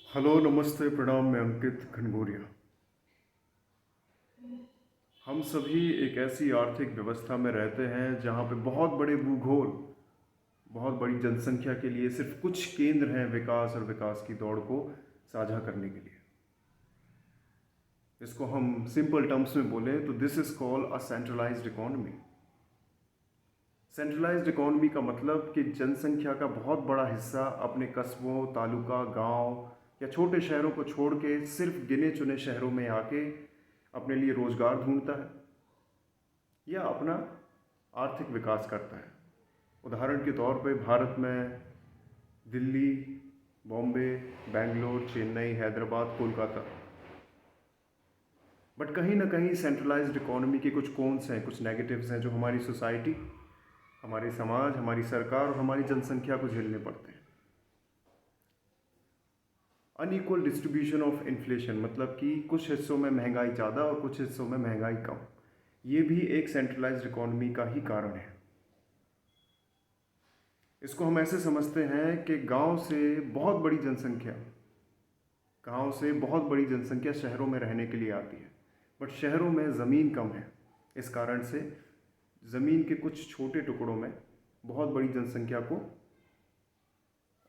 Hello, नमस्ते, प्रणाम। मैं अंकित घनघोरिया। हम सभी एक ऐसी आर्थिक व्यवस्था में रहते हैं जहाँ पे बहुत बड़े भूगोल, बहुत बड़ी जनसंख्या के लिए सिर्फ कुछ केंद्र हैं विकास और विकास की दौड़ को साझा करने के लिए। इसको हम सिंपल टर्म्स में बोलें तो this is called a centralised economy. Centralised economy का मतलब कि जनसंख्या का बहुत बड़ा हिस्सा अपने कस्बों, तालुका, गांव या छोटे शहरों को छोड़ के सिर्फ गिने चुने शहरों में आके अपने लिए रोजगार ढूंढता है या अपना आर्थिक विकास करता है। उदाहरण के तौर पे भारत में दिल्ली, बॉम्बे, बेंगलोर, चेन्नई, हैदराबाद, कोलकाता। बट कहीं ना कहीं सेंट्रलाइज्ड इकोनॉमी के कुछ कॉन्स हैं, कुछ नेगेटिव्स हैं जो हमारी सोसाइटी, हमारे समाज, हमारी सरकार और हमारी जनसंख्या को झेलने पड़ते हैं। अनइक्वल डिस्ट्रीब्यूशन ऑफ इन्फ्लेशन, मतलब कि कुछ हिस्सों में महंगाई ज़्यादा और कुछ हिस्सों में महंगाई कम। ये भी एक सेंट्रलाइज्ड इकोनॉमी का ही कारण है। इसको हम ऐसे समझते हैं कि गांव से बहुत बड़ी जनसंख्या शहरों में रहने के लिए आती है, बट शहरों में ज़मीन कम है। इस कारण से ज़मीन के कुछ छोटे टुकड़ों में बहुत बड़ी जनसंख्या को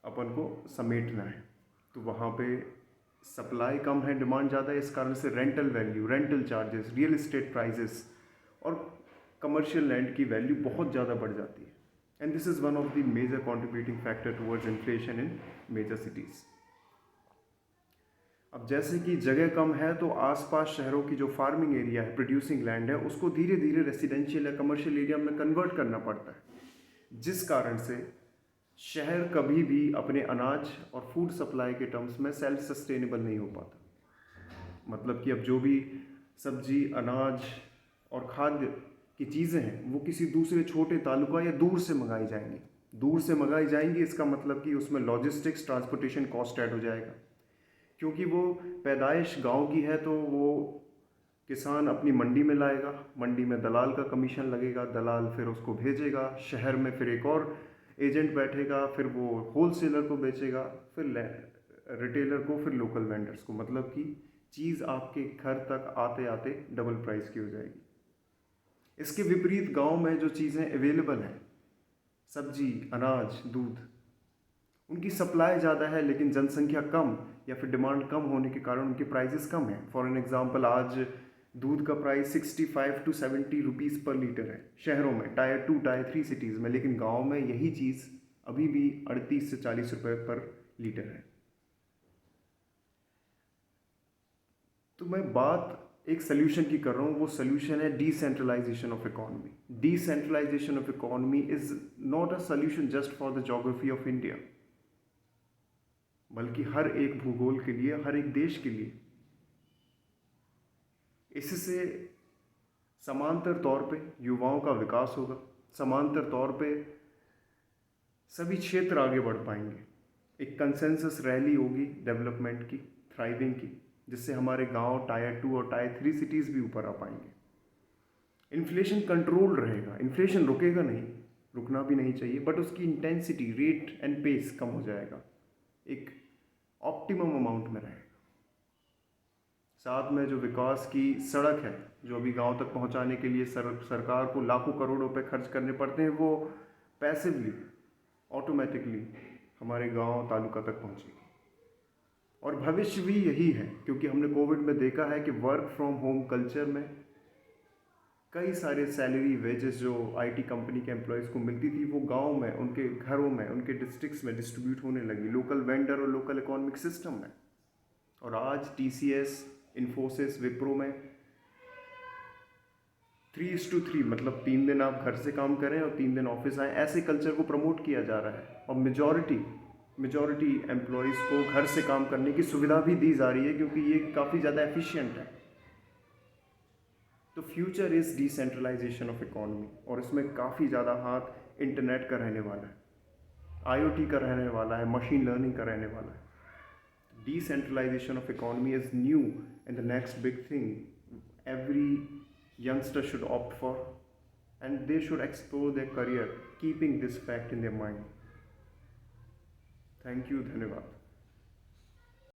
अपन को समेटना है, तो वहाँ पे सप्लाई कम है, डिमांड ज़्यादा है। इस कारण से rental value, rental charges, real estate prices और कमर्शियल लैंड की वैल्यू बहुत ज़्यादा बढ़ जाती है। And this is one of the major contributing factor towards inflation in major cities. अब जैसे कि जगह कम है तो आसपास शहरों की जो फार्मिंग एरिया है, प्रोड्यूसिंग लैंड है, उसको धीरे धीरे रेसिडेंशियल या कमर्शियल एरिया में कन्वर्ट करना पड़ता है, जिस कारण से शहर कभी भी अपने अनाज और फूड सप्लाई के टर्म्स में सेल्फ सस्टेनेबल नहीं हो पाता। मतलब कि अब जो भी सब्जी, अनाज और खाद्य की चीज़ें हैं वो किसी दूसरे छोटे तालुका या दूर से मंगाई जाएंगी। इसका मतलब कि उसमें लॉजिस्टिक्स, ट्रांसपोर्टेशन कॉस्ट ऐड हो जाएगा। क्योंकि वो पैदाइश गांव की है तो वो किसान अपनी मंडी में लाएगा, मंडी में दलाल का कमीशन लगेगा, दलाल फिर उसको भेजेगा शहर में, फिर एक और एजेंट बैठेगा, फिर वो होलसेलर को बेचेगा, फिर रिटेलर को, फिर लोकल वेंडर्स को। मतलब कि चीज़ आपके घर तक आते आते डबल प्राइस की हो जाएगी। इसके विपरीत गांव में जो चीज़ें अवेलेबल हैं, सब्जी, अनाज, दूध, उनकी सप्लाई ज़्यादा है लेकिन जनसंख्या कम या फिर डिमांड कम होने के कारण उनके प्राइजेस कम हैं। फॉर एन एग्जांपल, आज दूध का प्राइस 65 to 70 रुपीज़ पर लीटर है शहरों में, टायर 2, टायर 3 सिटीज़ में, लेकिन गांव में यही चीज़ अभी भी 38 से 40 रुपये पर लीटर है। तो मैं बात एक सोल्यूशन की कर रहा हूँ, वो सोल्यूशन है decentralisation of economy. Decentralisation of economy is not a solution just for the geography of India, बल्कि हर एक भूगोल के लिए, हर एक देश के लिए। इससे समांतर तौर पे युवाओं का विकास होगा, समांतर तौर पे सभी क्षेत्र आगे बढ़ पाएंगे। एक कंसेंसस रैली होगी डेवलपमेंट की, थ्राइविंग की, जिससे हमारे गांव टायर 2 और टायर 3 सिटीज़ भी ऊपर आ पाएंगे। इन्फ्लेशन कंट्रोल रहेगा, इन्फ्लेशन रुकेगा नहीं, रुकना भी नहीं चाहिए, बट उसकी इंटेंसिटी, रेट एंड पेस कम हो जाएगा, एक ऑप्टिमम अमाउंट में रहेगा। साथ में जो विकास की सड़क है, जो अभी गांव तक पहुंचाने के लिए सरकार को लाखों करोड़ रुपए खर्च करने पड़ते हैं, वो पैसिवली, ऑटोमेटिकली हमारे गांव, तालुका तक पहुंचेगी। और भविष्य भी यही है, क्योंकि हमने कोविड में देखा है कि वर्क फ्रॉम होम कल्चर में कई सारे सैलरी, वेजेस जो आईटी कंपनी के एम्प्लॉयज़ को मिलती थी, वो गांव में, उनके घरों में, उनके डिस्ट्रिक्ट्स में डिस्ट्रीब्यूट होने लगी, लोकल वेंडर और लोकल इकोनॉमिक सिस्टम में। और आज टीसीएस, इन्फोसिस, विप्रो में 3:3, मतलब 3 दिन आप घर से काम करें और 3 दिन ऑफिस आए, ऐसे कल्चर को प्रमोट किया जा रहा है। और मेजॉरिटी एम्प्लॉयज़ को घर से काम करने की सुविधा भी दी जा रही है, क्योंकि ये काफ़ी ज़्यादा एफिशिएंट है। तो future is decentralisation of economy, और इसमें काफ़ी ज़्यादा हाथ इंटरनेट का रहने वाला है, आईओटी का रहने वाला है, मशीन लर्निंग का रहने वाला है। Decentralization of economy is new and the next big thing every youngster should opt for, and they should explore their career keeping this fact in their mind. Thank you, धन्यवाद।